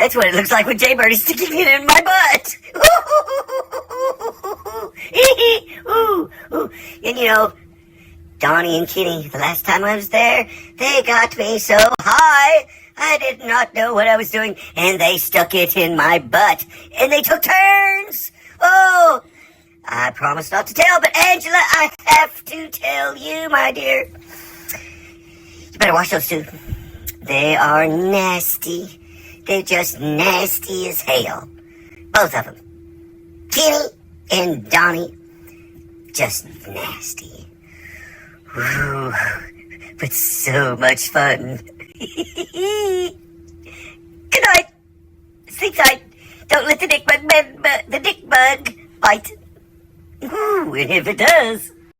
That's what it looks like when Jaybird is sticking it in my butt. And you know, Donnie and Kitty, the last time I was there, they got me so high, I did not know what I was doing, and they stuck it in my butt, and they took turns. Oh, I promised not to tell, but Angela, I have to tell you, my dear. You better wash those two. They are nasty. They're just nasty as hell. Both of them. Kenny and Donnie. Just nasty. Ooh, but so much fun. Good night. Sleep tight. Don't let the dick bug bite. Ooh, and if it does,